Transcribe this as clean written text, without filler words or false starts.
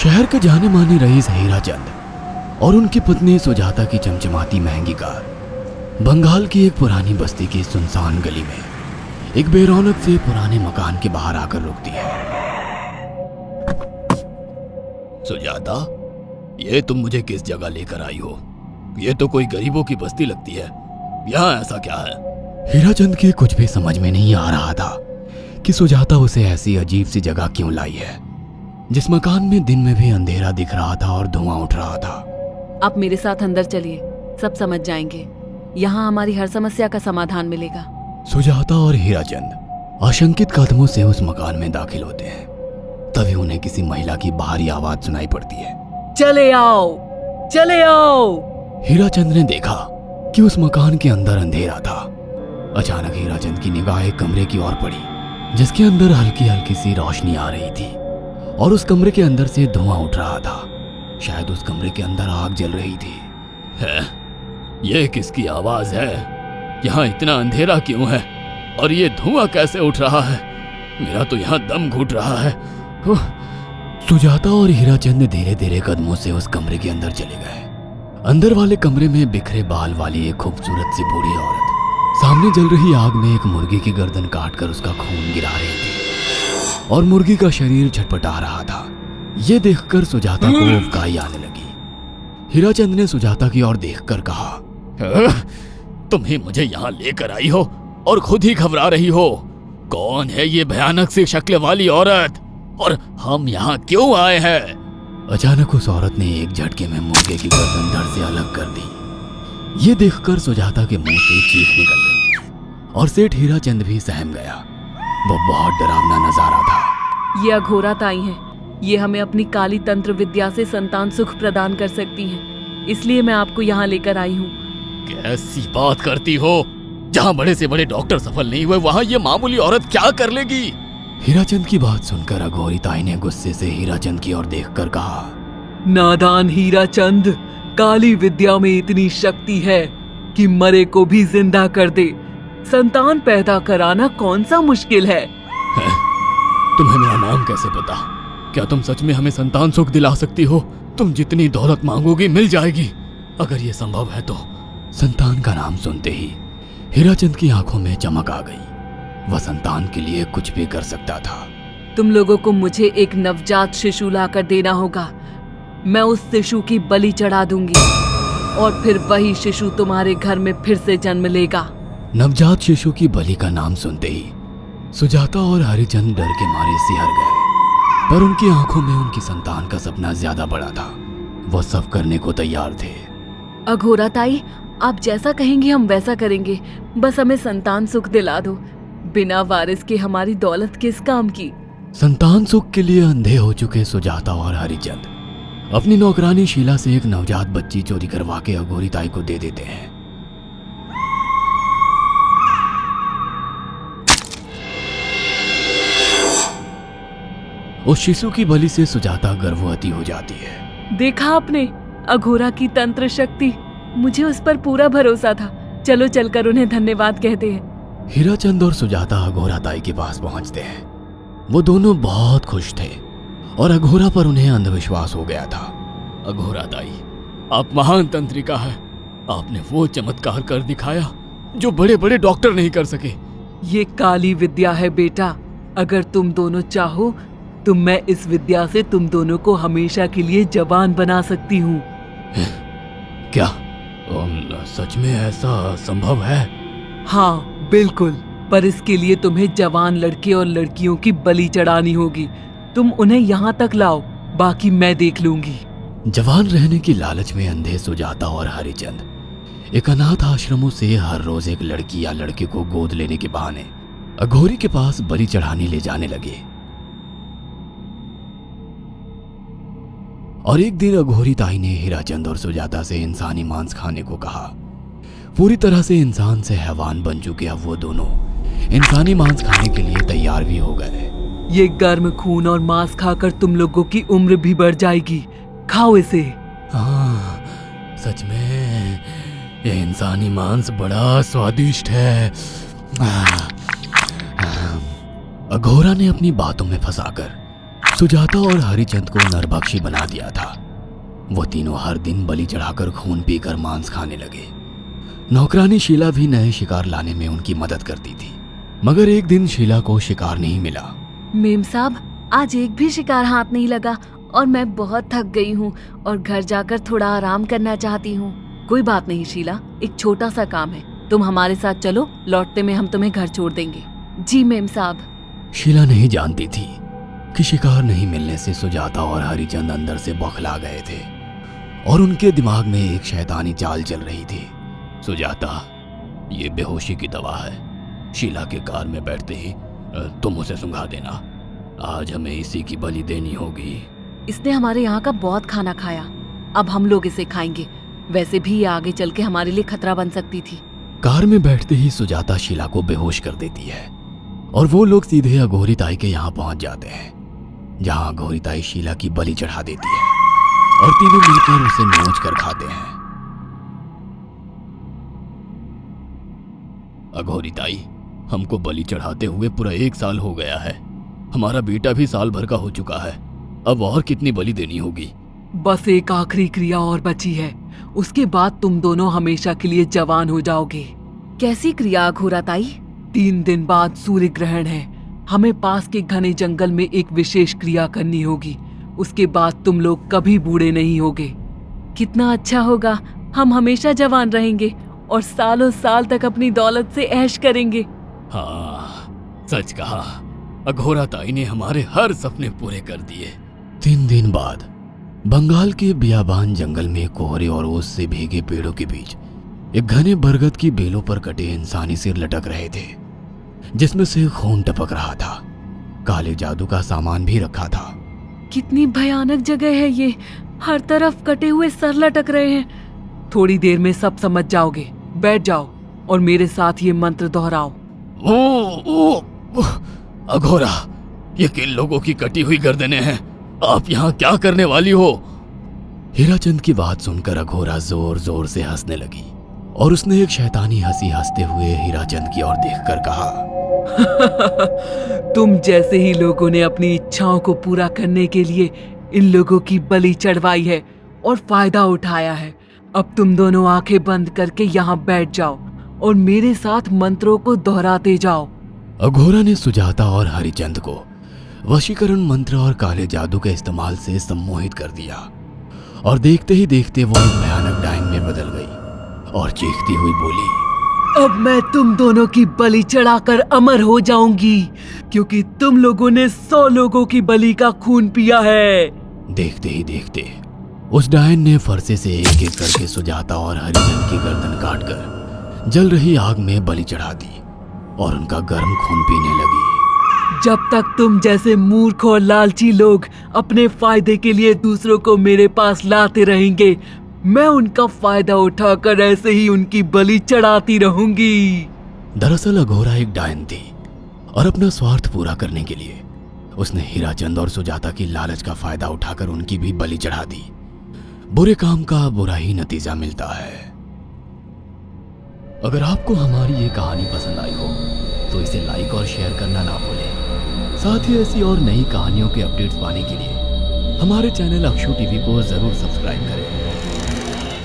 शहर के जाने माने रईस हीराचंद और उनकी पत्नी सुजाता की चमचमाती महंगी कार बंगाल की एक पुरानी बस्ती की सुनसान गली में एक बेरौनक से पुराने मकान के बाहर आकर रुकती है। सुजाता, ये तुम मुझे किस जगह लेकर आई हो? ये तो कोई गरीबों की बस्ती लगती है। यहाँ ऐसा क्या है? हीराचंद के कुछ भी समझ में नहीं आ रहा था कि सुजाता उसे ऐसी अजीब सी जगह क्यों लाई है, जिस मकान में दिन में भी अंधेरा दिख रहा था और धुआं उठ रहा था। आप मेरे साथ अंदर चलिए, सब समझ जाएंगे। यहाँ हमारी हर समस्या का समाधान मिलेगा। सुजाता और हीराचंद आशंकित कदमों से उस मकान में दाखिल होते हैं। तभी उन्हें किसी महिला की बाहरी आवाज सुनाई पड़ती है। चले आओ, चले आओ। हीराचंद ने देखा कि उस मकान के अंदर अंधेरा था। अचानक हीराचंद की निगाह एक कमरे की ओर पड़ी, जिसके अंदर हल्की हल्की सी रोशनी आ रही थी और उस कमरे के अंदर से धुआं उठ रहा था। शायद उस कमरे के अंदर आग जल रही थी। ये किसकी आवाज है? यहाँ इतना अंधेरा क्यों है और ये धुआं कैसे उठ रहा है? मेरा तो यहाँ दम घुट रहा है। सुजाता और हीराचंद धीरे धीरे कदमों से उस कमरे के अंदर चले गए। अंदर वाले कमरे में बिखरे बाल वाली एक खूबसूरत सी बूढ़ी औरत सामने जल रही आग में एक मुर्गी की गर्दन काटकर उसका खून गिरा रही थी और मुर्गी का शरीर छटपटा रहा था। ये देखकर सुजाता को उबकाई आने लगी। हीराचंद ने सुजाता की ओर देखकर कहा, तुम ही मुझे यहाँ लेकर आई हो और खुद ही घबरा रही हो। कौन है ये भयानक सी शक्ल वाली औरत और हम यहाँ क्यों आए हैं? अचानक उस औरत ने एक झटके में मुर्गे की गर्दन धड़ से अलग कर दी। ये देखकर सुजाता के मुंह से चीख निकल गई और सेठ हीराचंद भी सहम गया। वो बहुत डरावना नजारा था। ये अघोरा ताई हैं। ये हमें अपनी काली तंत्र विद्या से संतान सुख प्रदान कर सकती हैं। इसलिए मैं आपको यहाँ लेकर आई हूँ। कैसी बात करती हो? जहाँ बड़े से बड़े डॉक्टर सफल नहीं हुए, वहाँ ये मामूली औरत क्या कर लेगी? हीराचंद की बात सुनकर अघोरी ताई ने गुस्से से हीराचंद की ओर देखकर कहा, नादान हीराचंद, काली विद्या में इतनी शक्ति है कि मरे को भी जिंदा कर दे। संतान पैदा कराना कौन सा मुश्किल है? तुम्हें मेरा नाम कैसे पता? क्या तुम सच में हमें संतान सुख दिला सकती हो? तुम जितनी दौलत मांगोगी मिल जाएगी, अगर ये संभव है तो। संतान का नाम सुनते ही हीराचंद की आंखों में चमक आ गई। वह संतान के लिए कुछ भी कर सकता था। तुम लोगों को मुझे एक नवजात शिशु लाकर देना होगा। मैं उस शिशु की बलि चढ़ा दूंगी और फिर वही शिशु तुम्हारे घर में फिर से जन्म लेगा। नवजात शिशु की बलि का नाम सुनते ही सुजाता और हरिचंद डर के मारे सिहर गए, पर उनकी आंखों में उनकी संतान का सपना ज्यादा बड़ा था। वह सब करने को तैयार थे। अघोरा ताई, आप जैसा कहेंगे हम वैसा करेंगे। बस हमें संतान सुख दिला दो। बिना वारिस के हमारी दौलत किस काम की? संतान सुख के लिए अंधे हो चुके सुजाता और हरिचंद अपनी नौकरानी शीला से एक नवजात बच्ची चोरी करवा के अघोरी ताई को दे देते हैं। उस शिशु की बलि से सुजाता गर्भवती हो जाती है। देखा आपने अघोरा की तंत्र शक्ति? मुझे उस पर पूरा भरोसा था। चलो चलकर उन्हें धन्यवाद कहते हैं। हीराचंद और सुजाता अघोरा ताई के पास पहुंचते हैं। वो दोनों बहुत खुश थे और अघोरा पर उन्हें अंधविश्वास हो गया था। अघोरा ताई, आप महान तंत्रिका है। आपने वो चमत्कार कर दिखाया जो बड़े बड़े डॉक्टर नहीं कर सके। ये काली विद्या है बेटा। अगर तुम दोनों चाहो तो मैं इस विद्या से तुम दोनों को हमेशा के लिए जवान बना सकती हूँ। क्या सच में ऐसा संभव है? हाँ बिल्कुल, पर इसके लिए तुम्हें जवान लड़के और लड़कियों की बलि चढ़ानी होगी। तुम उन्हें यहाँ तक लाओ, बाकी मैं देख लूंगी। जवान रहने की लालच में अंधे सुजाता और हरिचंद एक अनाथ आश्रमों से हर रोज एक लड़की या लड़के को गोद लेने के बहाने अघोरी के पास बलि चढ़ाने ले जाने लगे। और एक दिन अघोरी ताई ने हीराचंद और सुजाता से इंसानी मांस खाने को कहा। पूरी तरह से इंसान से हैवान बन चुके अब वो दोनों इंसानी मांस खाने के लिए तैयार भी हो गए। ये गर्म खून और मांस खाकर तुम लोगों की उम्र भी बढ़ जाएगी। खाओ इसे। हाँ, सच में ये इंसानी मांस बड़ा स्वादिष्ट है। अघोरा ने अपनी बातों में फंसाकर सुजाता और हरिचंद को नरभक्षी बना दिया था। वो तीनों हर दिन बलि चढ़ाकर खून पीकर मांस खाने लगे। नौकरानी शीला भी नए शिकार लाने में उनकी मदद करती थी, मगर एक दिन शीला को शिकार नहीं मिला। मेम साहब, आज एक भी शिकार हाथ नहीं लगा और मैं बहुत थक गई हूँ और घर जाकर थोड़ा आराम करना चाहती हूँ। कोई बात नहीं शीला, एक छोटा सा काम है, तुम हमारे साथ चलो, लौटते में हम तुम्हें घर छोड़ देंगे। जी मेम साहब। शीला नहीं जानती थी कि शिकार नहीं मिलने से सुजाता और हरिचंद अंदर से बौखला गए थे और उनके दिमाग में एक शैतानी चाल चल रही थी। सुजाता, ये बेहोशी की दवा है। शीला के कार में बैठते ही तुम उसे सुंघा देना। आज हमें इसी की बलि देनी होगी। इसने हमारे यहाँ का बहुत खाना खाया, अब हम लोग इसे खाएंगे। वैसे भी ये आगे चल के हमारे लिए खतरा बन सकती थी। कार में बैठते ही सुजाता शीला को बेहोश कर देती है और वो लोग सीधे अघोरी ताई के यहाँ पहुंच जाते हैं, जहाँ अघोरी ताई शीला की बलि चढ़ा देती है और तीनों मिलकर उसे नोच कर खाते हैं। अघोरी ताई, हमको बलि चढ़ाते हुए पूरा 1 साल हो गया है। हमारा बेटा भी साल भर का हो चुका है। अब और कितनी बलि देनी होगी? बस एक आखिरी क्रिया और बची है, उसके बाद तुम दोनों हमेशा के लिए जवान हो जाओगे। कैसी क्रिया अघोरा ताई? 3 दिन बाद सूर्य ग्रहण है। हमें पास के घने जंगल में एक विशेष क्रिया करनी होगी। उसके बाद तुम लोग कभी बूढ़े नहीं होगे। कितना अच्छा होगा, हम हमेशा जवान रहेंगे और सालों साल तक अपनी दौलत से ऐश करेंगे। हाँ, सच कहा। अघोरा ताई ने हमारे हर सपने पूरे कर दिए। 3 दिन बाद बंगाल के बियाबान जंगल में कोहरे और ओस से भीगे पेड़ों के बीच एक घने बरगद की बेलों पर कटे इंसानी सिर लटक रहे थे, जिसमें से खून टपक रहा था। काले जादू का सामान भी रखा था। कितनी भयानक जगह है ये, हर तरफ कटे हुए सर लटक रहे हैं। थोड़ी देर में सब समझ जाओगे। बैठ जाओ और मेरे साथ ये मंत्र दोहराओ। ओ, अघोरा, ये किन लोगों की कटी हुई गर्दनें हैं? आप यहाँ क्या करने वाली हो? हीराचंद की बात सुनकर अघोरा जोर जोर से हंसने लगी और उसने एक शैतानी हंसी हंसते हुए हीराचंद की ओर देखकर कहा, तुम जैसे ही लोगों ने अपनी इच्छाओं को पूरा करने के लिए इन लोगों की बलि चढ़वाई है और फायदा उठाया है। अब तुम दोनों आंखें बंद करके यहाँ बैठ जाओ और मेरे साथ मंत्रों को दोहराते जाओ। अघोरा ने सुजाता और हरिचंद को वशीकरण मंत्र और काले जादू के इस्तेमाल से सम्मोहित कर दिया और देखते ही देखते वो एक भयानक डायन में बदल गई और चीखती हुई बोली, अब मैं तुम दोनों की बलि चढ़ाकर अमर हो जाऊंगी, क्योंकि तुम लोगों ने 100 लोगों की बलि का खून पिया है। देखते ही देखते उस डायन ने फरसे से एक एक करके सुजाता और हरिचंद की गर्दन काटकर जल रही आग में बलि चढ़ा दी और उनका गर्म खून पीने लगी। जब तक तुम जैसे मूर्ख और लालची लोग अपने फायदे के लिए दूसरों को मेरे पास लाते रहेंगे, मैं उनका फायदा उठाकर ऐसे ही उनकी बलि चढ़ाती रहूंगी। दरअसल अघोरा एक डायन थी और अपना स्वार्थ पूरा करने के लिए उसने हीराचंद और सुजाता की लालच का फायदा उठाकर उनकी भी बलि चढ़ा दी। बुरे काम का बुरा ही नतीजा मिलता है। अगर आपको हमारी ये कहानी पसंद आई हो तो इसे लाइक और शेयर करना ना भूलें। साथ ही ऐसी और नई कहानियों के अपडेट्स पाने के लिए हमारे चैनल अक्षु टीवी को जरूर सब्सक्राइब करें।